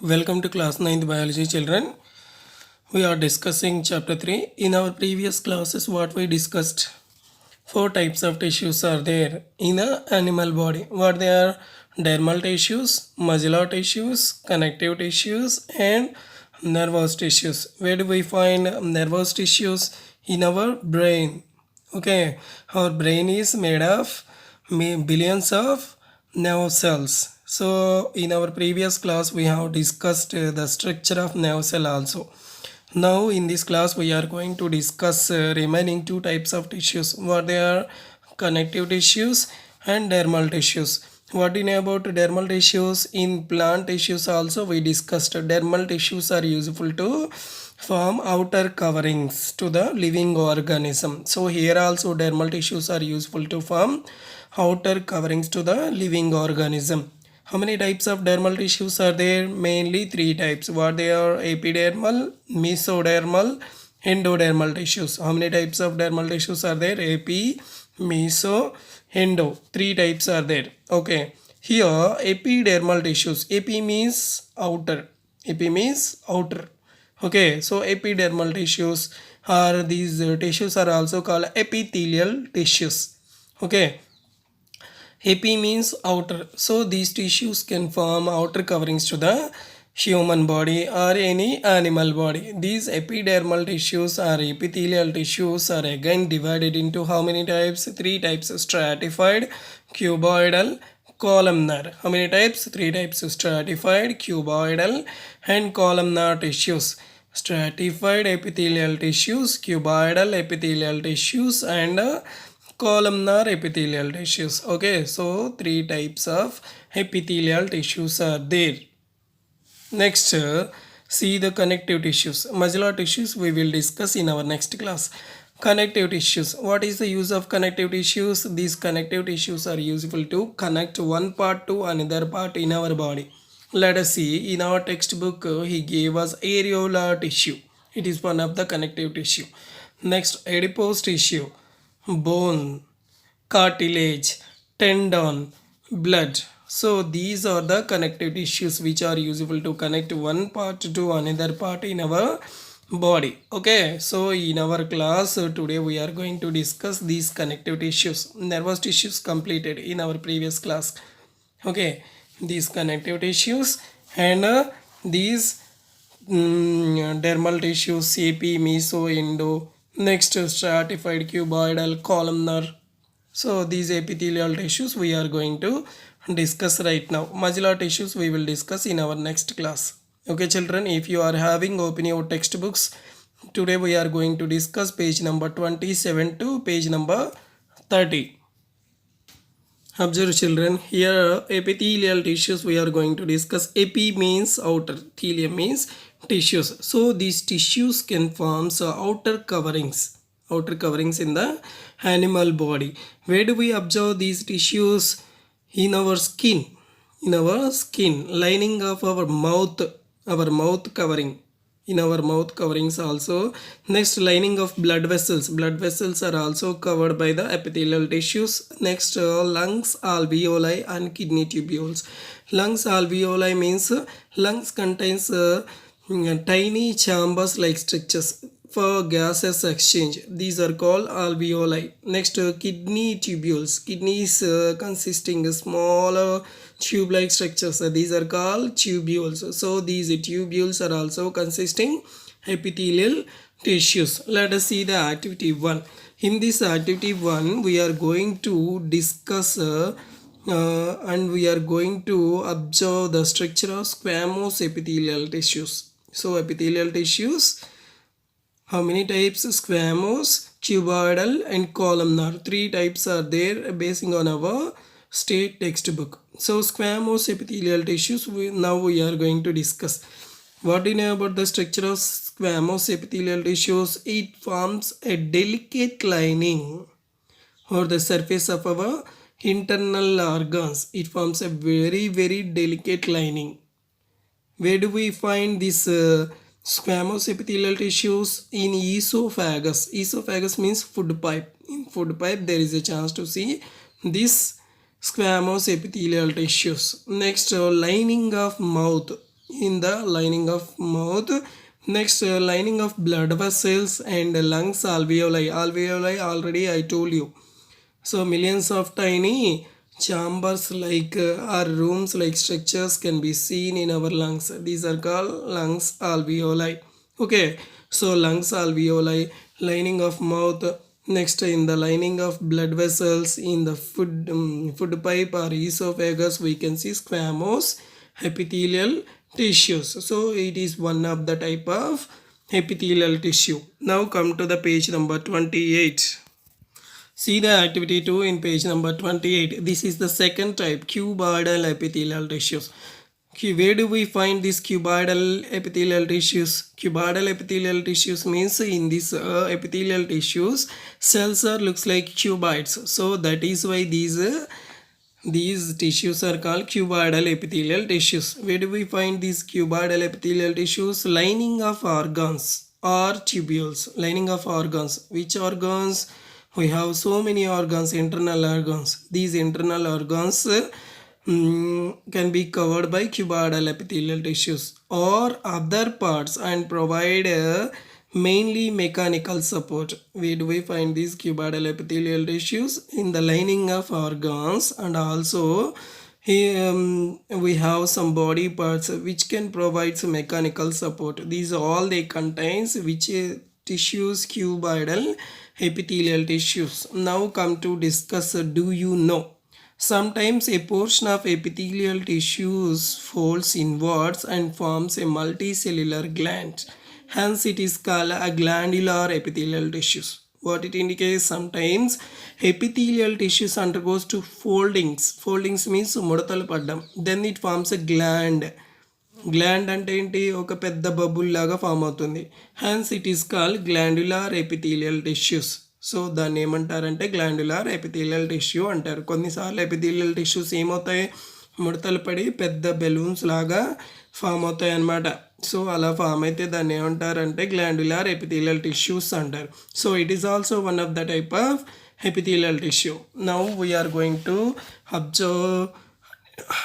Welcome to class 9th biology children. We are discussing chapter 3. In our previous classes what we discussed, four types of tissues are there in the animal body. What they are? Dermal tissues, muscular tissues, connective tissues and nervous tissues. Where do we find nervous tissues? In our brain. Okay, our brain is made of billions of nerve cells. So in our previous class we have discussed the structure of nerve cell also. Now in this class we are going to discuss remaining two types of tissues. What they are? Connective tissues and dermal tissues. What do you know about dermal tissues? In plant tissues also we discussed dermal tissues are useful to form outer coverings to the living organism. So here also dermal tissues are useful to form outer coverings to the living organism. How many types of dermal tissues are there? Mainly three types. What they are? Epidermal, mesodermal, endodermal tissues. How many types of dermal tissues are there? Epi, meso, endo. Three types are there. Okay. Here epidermal tissues. Epi means outer. Epi means outer. Okay. So epidermal tissues are these tissues are also called epithelial tissues. Okay. Epi means outer. So these tissues can form outer coverings to the human body or any animal body. These epidermal tissues or epithelial tissues are again divided into how many types? Three types: stratified, cuboidal, columnar. How many types? Three types: stratified, cuboidal and columnar tissues. Stratified epithelial tissues, cuboidal epithelial tissues and columnar epithelial tissues. Okay, so three types of epithelial tissues are there. Next, see the connective tissues. Muscular tissues we will discuss in our next class. Connective tissues. What is the use of connective tissues? These connective tissues are useful to connect one part to another part in our body. Let us see, in our textbook he gave us areolar tissue. It is one of the connective tissue. Next, adipose tissue, bone, cartilage, tendon, blood. So these are the connective tissues which are useful to connect one part to another part in our body. Okay, so in our class today we are going to discuss these connective tissues. Nervous tissues completed in our previous class. Okay, these connective tissues and these dermal tissues, epi, meso, endo. Next, stratified, cuboidal, columnar. So these epithelial tissues we are going to discuss right now. Muscular tissues we will discuss in our next class. Okay children, if you are having open your textbooks, today we are going to discuss page number 27 to page number 30. Observe children, here epithelial tissues we are going to discuss. Epi means outer, thelium means tissues. So these tissues can form outer coverings in the animal body. Where do we observe these tissues? In our skin, lining of our mouth covering, in our mouth coverings also. Next, lining of blood vessels are also covered by the epithelial tissues. Next, lungs, alveoli and kidney tubules. Lungs alveoli means lungs contains tiny chambers like structures for gases exchange. These are called alveoli. Next, kidney tubules. Kidneys consisting of smaller tube-like structures. These are called tubules. So these tubules are also consisting epithelial tissues. Let us see the activity 1. In this activity 1, we are going to discuss and we are going to observe the structure of squamous epithelial tissues. So epithelial tissues, how many types? Squamous, cuboidal and columnar. Three types are there basing on our state textbook. So squamous epithelial tissues now we are going to discuss. What do you know about the structure of squamous epithelial tissues? It forms a delicate lining or the surface of our internal organs. It forms a very delicate lining. Where do we find this squamous epithelial tissues? In esophagus. Esophagus means food pipe. In food pipe there is a chance to see this squamous epithelial tissues. Next, lining of mouth. in the lining of mouth. Next, lining of blood vessels and lungs alveoli. Alveoli already I told you. So millions of tiny chambers like or rooms like structures can be seen in our lungs. These are called lungs alveoli. Okay, so lungs alveoli, lining of mouth. Next, in the lining of blood vessels, in the food pipe or esophagus, we can see squamous epithelial tissues. So it is one of the type of epithelial tissue. Now come to the page number 28. See the activity 2 in page number 28. This is the second type, cuboidal epithelial tissues. Where do we find these cuboidal epithelial tissues? Cuboidal epithelial tissues means in these epithelial tissues, cells are looks like cuboids. So that is why these tissues are called cuboidal epithelial tissues. Where do we find these cuboidal epithelial tissues? Lining of organs or tubules. Lining of organs. Which organs? We have so many organs, internal organs. These internal organs can be covered by cuboidal epithelial tissues or other parts and provide mainly mechanical support. Where do we find these cuboidal epithelial tissues? In the lining of organs, and also we have some body parts which can provide some mechanical support. These all they contains which tissues, cuboidal epithelial tissues. Now come to discuss do you know? Sometimes a portion of epithelial tissues folds inwards and forms a multicellular gland. Hence it is called a glandular epithelial tissues. What it indicates, sometimes epithelial tissues undergoes to foldings. Foldings means ముడతలు పడ్డం. Then it forms a gland. Gland అంటే ఏంటి? ఒక పెద్ద bubble లాగా form అవుతుంది. Hence it is called glandular epithelial tissues. So దాన్ని ఏమంటారంటే గ్లాండ్యులర్ ఎపిథీలియల్ టిష్యూ అంటారు. కొన్నిసార్లు ఎపిథీలియల్ టిష్యూస్ ఏమవుతాయి? ముడతలు పడి పెద్ద బెలూన్స్ లాగా ఫామ్ అవుతాయి అన్నమాట. సో అలా ఫామ్ అయితే దాన్ని ఏమంటారంటే గ్లాండ్యులర్ ఎపిథీలియల్ టిష్యూస్ అంటారు. So it is also one of the type of epithelial tissue. Now we are going to observe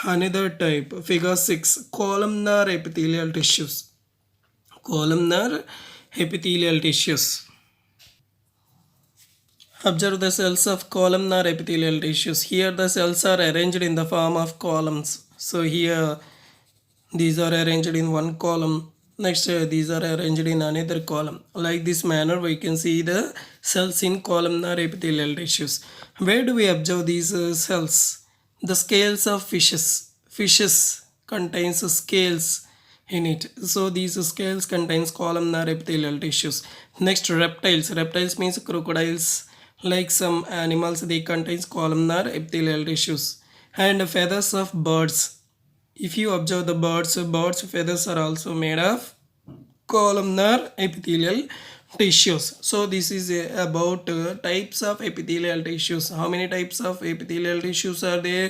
another type, figure 6, columnar epithelial tissues. Columnar epithelial tissues. Observe the cells of columnar epithelial tissues. Here the cells are arranged in the form of columns. So here these are arranged in one column. Next these are arranged in another column. Like this manner we can see the cells in columnar epithelial tissues. Where do we observe these cells? The scales of fishes. Fishes contains scales in it. So these scales contains columnar epithelial tissues. Next, reptiles. Reptiles means crocodiles. Like some animals, they contains columnar epithelial tissues. And feathers of birds. If you observe the birds feathers are also made of columnar epithelial tissues. So this is about types of epithelial tissues. How many types of epithelial tissues are there?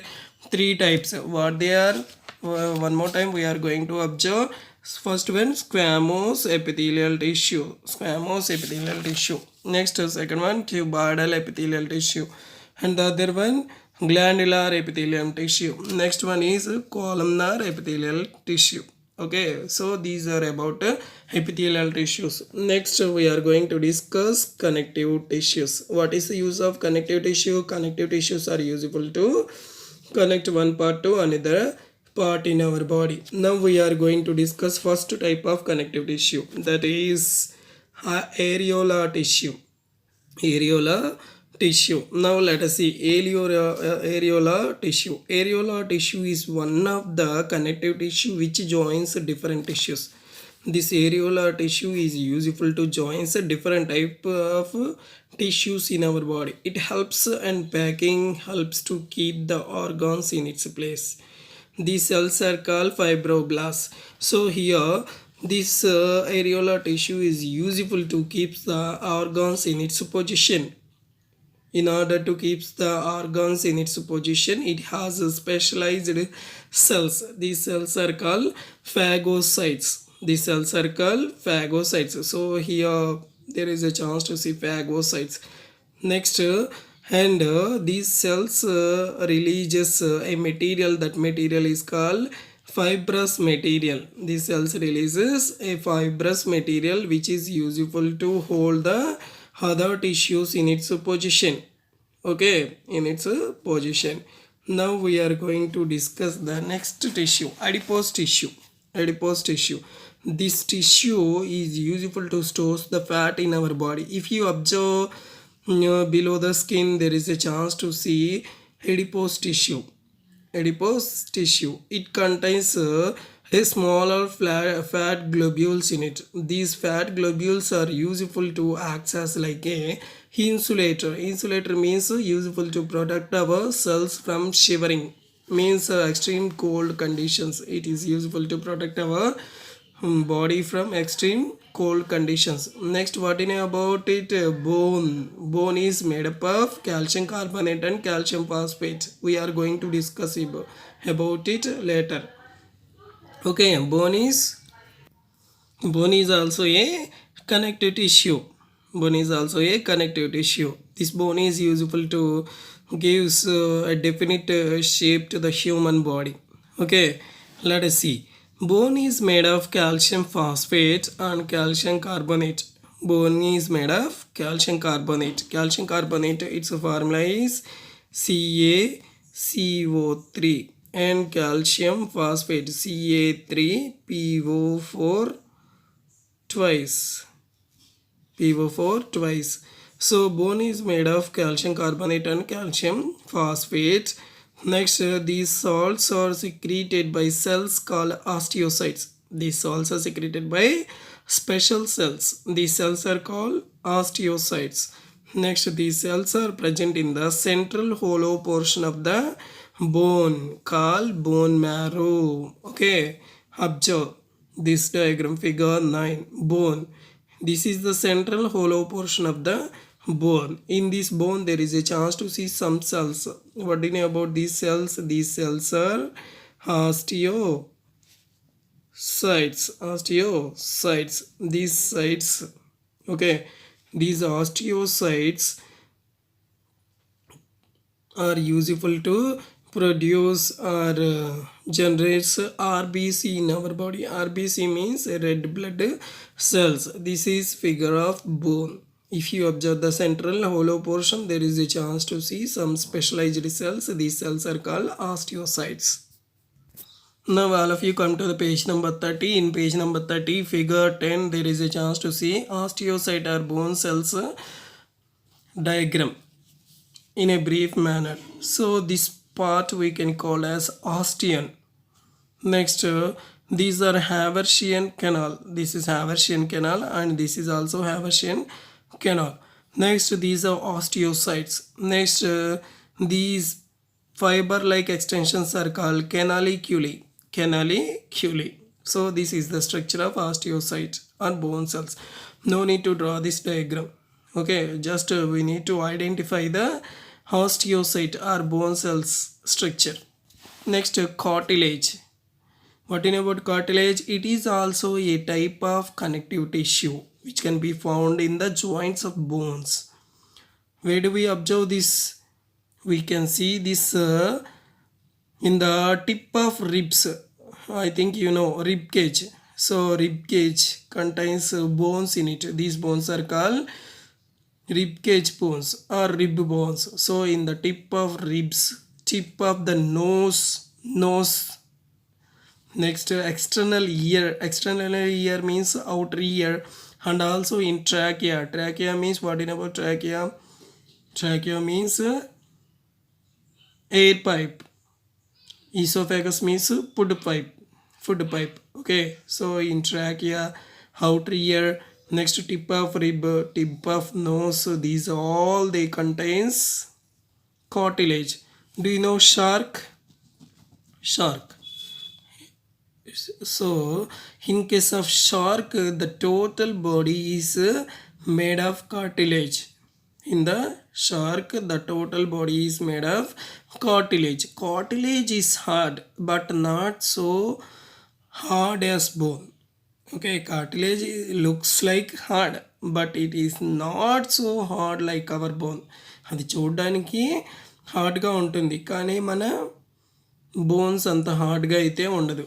3 types. What they are? One more time we are going to observe. First one, squamous epithelial tissue. Squamous epithelial tissue. Next, second one, cuboidal epithelial tissue. And the other one, glandular epithelium tissue. Next one is columnar epithelial tissue. Okay, so these are about epithelial tissues. Next we are going to discuss connective tissues. What is the use of connective tissue? Connective tissues are useful to connect one part to another part in our body. Now we are going to discuss first type of connective tissue, that is areolar tissue. Areolar tissue. Now let us see areolar tissue. Areolar tissue is one of the connective tissue which joins different tissues. This areolar tissue is useful to joins different type of tissues in our body. It helps and packing helps to keep the organs in its place. These cells are called fibroblasts. So here this areolar tissue is useful to keep the organs in its position. In order to keep the organs in its position, it has specialized cells. These cells are called phagocytes. These cells are called phagocytes. So here there is a chance to see phagocytes. Next, and these cells releases a material. That material is called fibrous material. This cells releases a fibrous material which is useful to hold the other tissues in its position. Okay, in its position. Now we are going to discuss the next tissue, adipose tissue. Adipose tissue. This tissue is useful to store the fat in our body. If you observe below the skin, there is a chance to see adipose tissue. Adipose tissue. It contains a smaller fat globules in it. These fat globules are useful to act as like a insulator. Insulator means useful to protect our cells from shivering. Means extreme cold conditions. It is useful to protect our body from extreme cold conditions. Next, what do you know about it? Bone. Bone is made up of calcium carbonate and calcium phosphate. We are going to discuss about it later. Okay, bone is also a connective tissue. Bone is also a connective tissue. This bone is useful to gives a definite shape to the human body. Okay, let us see. Bone is made of calcium phosphate and calcium carbonate. Bone is made of calcium carbonate. Calcium carbonate, its formula is CaCO3, and calcium phosphate Ca3PO4 twice. PO4 twice. So bone is made of calcium carbonate and calcium phosphate. Next, these salts are secreted by cells called osteocytes. These salts are secreted by special cells. These cells are called osteocytes. Next, these cells are present in the central hollow portion of the bone called bone marrow. Okay, observe this diagram, figure 9. Bone. This is the central hollow portion of the bone. In this bone, there is a chance to see some cells. What do you know about these cells? These cells are osteocytes. Osteocytes. These sites. Okay. These osteocytes are useful to produce or generates RBC in our body. RBC means red blood cells. This is figure of bone. If you observe the central hollow portion, there is a chance to see some specialized cells. These cells are called osteocytes. Now all of you come to the page number 30. In page number 30, figure 10, there is a chance to see osteocyte or bone cells diagram in a brief manner. So this part we can call as osteon. Next, these are Haversian canal. This is Haversian canal and this is also Haversian canal. Next, these are osteocytes. Next, these fiber-like extensions are called canaliculi. Canaliculi. So this is the structure of osteocyte or bone cells. No need to draw this diagram. Okay, just we need to identify the osteocyte or bone cells structure. Next, cartilage. What do you know about cartilage? It is also a type of connective tissue which can be found in the joints of bones. Where do we observe this? We can see this in the tip of ribs. I think you know rib cage. So rib cage contains bones in it. These bones are called rib cage bones or rib bones. So in the tip of ribs, tip of the nose. Next, external ear. External ear means outer ear, and also in trachea. Trachea means what do you know about trachea? Trachea means air pipe. Esophagus means food pipe. Okay, so in trachea, outer ear, next tip of rib, tip of nose, these all they contains cartilage. Do you know shark? So in case of shark, the total body is made of cartilage. In the shark, the total body is made of cartilage. Cartilage is hard but not so hard as bone. Okay, cartilage looks like hard but it is not so hard like our bone. అది చూడడానికి హార్డ్గా ఉంటుంది కానీ మన bones అంత హార్డ్గా అయితే ఉండదు.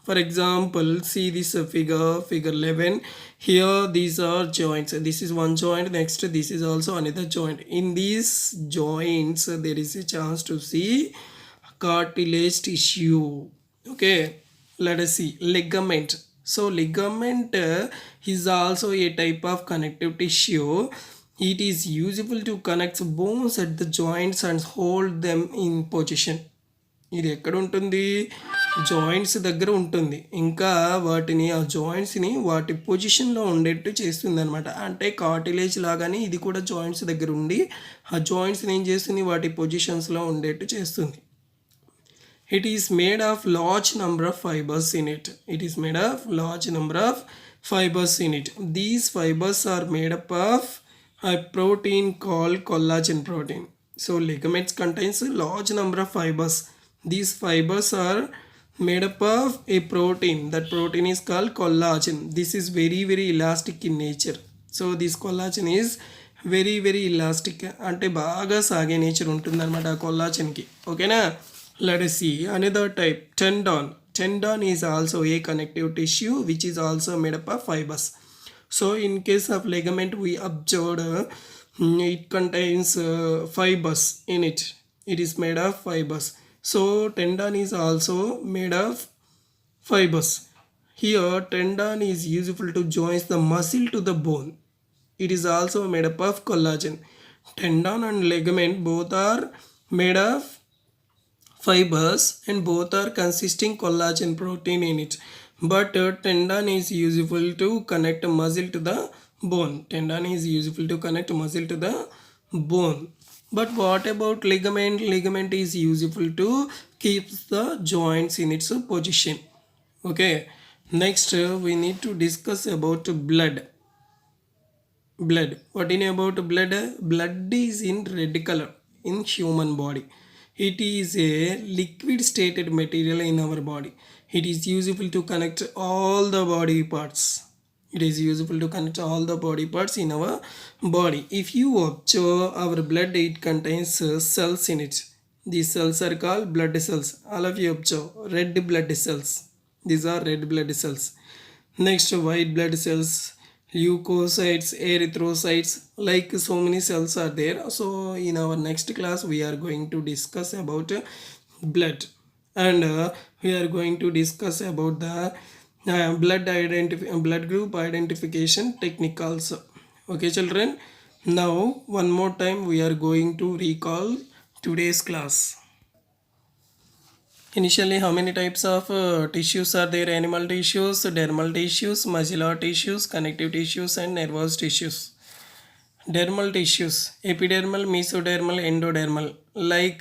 For example, see this figure 11. Here these are joints. This is one joint. Next this is also another joint. In these joints there is a chance to see cartilage tissue. Okay, let us see ligament. So ligament is also a type of connective tissue. It is useful to connect bones at the joints and hold them in position. ఇది ఎక్కడ ఉంటుంది, joints దగ్గర ఉంటుంది. ఇంకా వాటిని ఆ జాయింట్స్ని వాటి పొజిషన్లో ఉండేట్టు చేస్తుంది అనమాట. అంటే కార్టిలేజ్ లాగానే ఇది కూడా జాయింట్స్ దగ్గర ఉండి ఆ జాయింట్స్ని ఏం చేస్తుంది, వాటి పొజిషన్స్లో ఉండేట్టు చేస్తుంది. It is made of large number of fibers in it. It is made of large number of fibers in it. These fibers are made up of a protein called collagen protein. So ligaments contains a large number of fibers. These fibers are made up of a protein. That protein is called collagen. This is very elastic in nature. So this collagen is very elastic. అంటే బాగా సాగే nature ఉంటుంది అనమాట ఆ కొల్లాజన్కి. ఓకేనా. Let us see another type, tendon. Tendon is also a connective tissue which is also made up of fibers. So in case of ligament we observed it contains fibers in it. It is made of fibers. So tendon is also made of fibers. Here tendon is useful to join the muscle to the bone. It is also made up of collagen. Tendon and ligament both are made of fibers and both are consisting collagen protein in it, but tendon is useful to connect muscle to the bone. Tendon is useful to connect muscle to the bone. But what about ligament? Ligament is useful to keep the joints in its position. Okay, next we need to discuss about blood. What in about blood? Blood is in red color in human body. It is a liquid stated material in our body. It is useful to connect all the body parts. It is useful to connect all the body parts in our body. If you observe our blood, it contains cells in it. These cells are called blood cells. All of you observe red blood cells. These are red blood cells. Next, white blood cells, leukocytes, erythrocytes, like so many cells are there. So in our next class we are going to discuss about blood, and we are going to discuss about the blood group identification technique also. Okay children, now one more time we are going to recall today's class. Initially, how many types of tissues are there? Animal tissues, dermal tissues, muscular tissues, connective tissues and nervous tissues. Dermal tissues, epidermal, mesodermal, endodermal. Like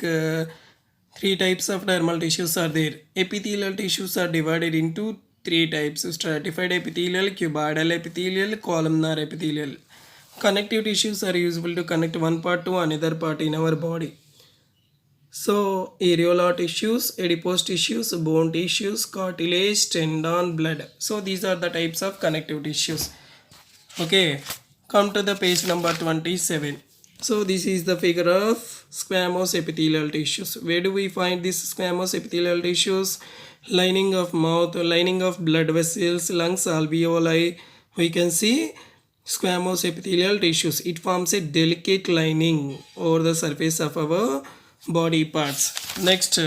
three types of dermal tissues are there. Epithelial tissues are divided into three types: stratified epithelial, cuboidal epithelial, columnar epithelial. Connective tissues are useful to connect one part to another part in our body. So areolar tissues, adipose tissues, bone tissues, cartilage, tendon, blood. So these are the types of connective tissues. Okay, come to the page number 27. So this is the figure of squamous epithelial tissues. Where do we find these squamous epithelial tissues? Lining of mouth, lining of blood vessels, lungs, alveoli. We can see squamous epithelial tissues. It forms a delicate lining over the surface of our body parts. Next,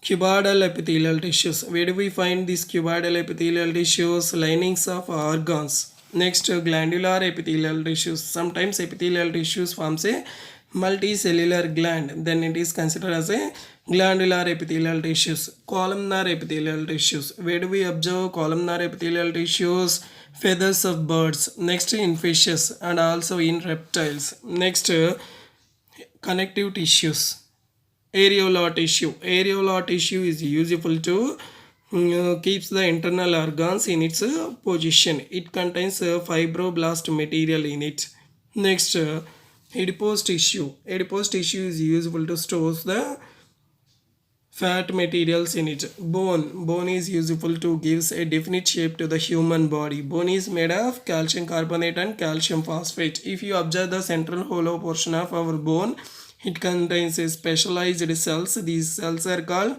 cuboidal epithelial tissues. Where do we find these cuboidal epithelial tissues? Linings of organs. Next, glandular epithelial tissues. Sometimes epithelial tissues forms a multicellular gland, then it is considered as a glandular epithelial tissues. Columnar epithelial tissues. Where do we observe columnar epithelial tissues? Feathers of birds. Next, in fishes and also in reptiles. Next, connective tissues. Areolar tissue. Areolar tissue is useful to keeps the internal organs in its position. It contains fibroblast material in it. Next, adipose tissue. Adipose tissue is useful to store the fat materials in it. Bone is useful to gives a definite shape to the human body. Bone is made of calcium carbonate and calcium phosphate. If you observe the central hollow portion of our bone, it contains a specialized cells. These cells are called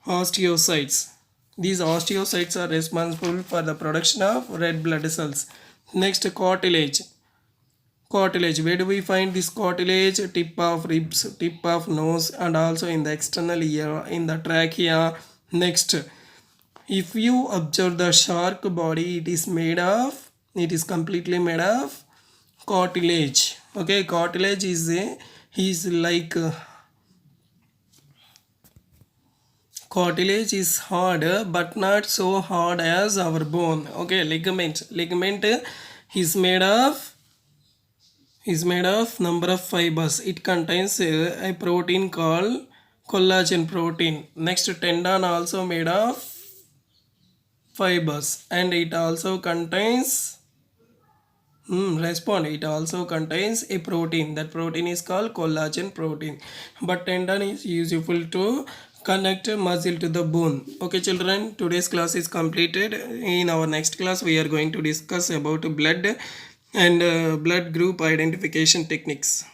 osteocytes. These osteocytes are responsible for the production of red blood cells. Next, cartilage. Cartilage. Where do we find this cartilage? Tip of ribs, tip of nose, and also in the external ear, in the trachea. Next, if you observe the shark body, it is completely made of cartilage. Okay, cartilage is like cartilage is hard but not so hard as our bone. Okay, ligament is made of number of fibers. It contains a protein called collagen protein. Next, tendon also made of fibers, and it also contains it also contains a protein. That protein is called collagen protein. But tendon is useful to connect muscle to the bone. Okay children, today's class is completed. In our next class we are going to discuss about blood and blood group identification techniques.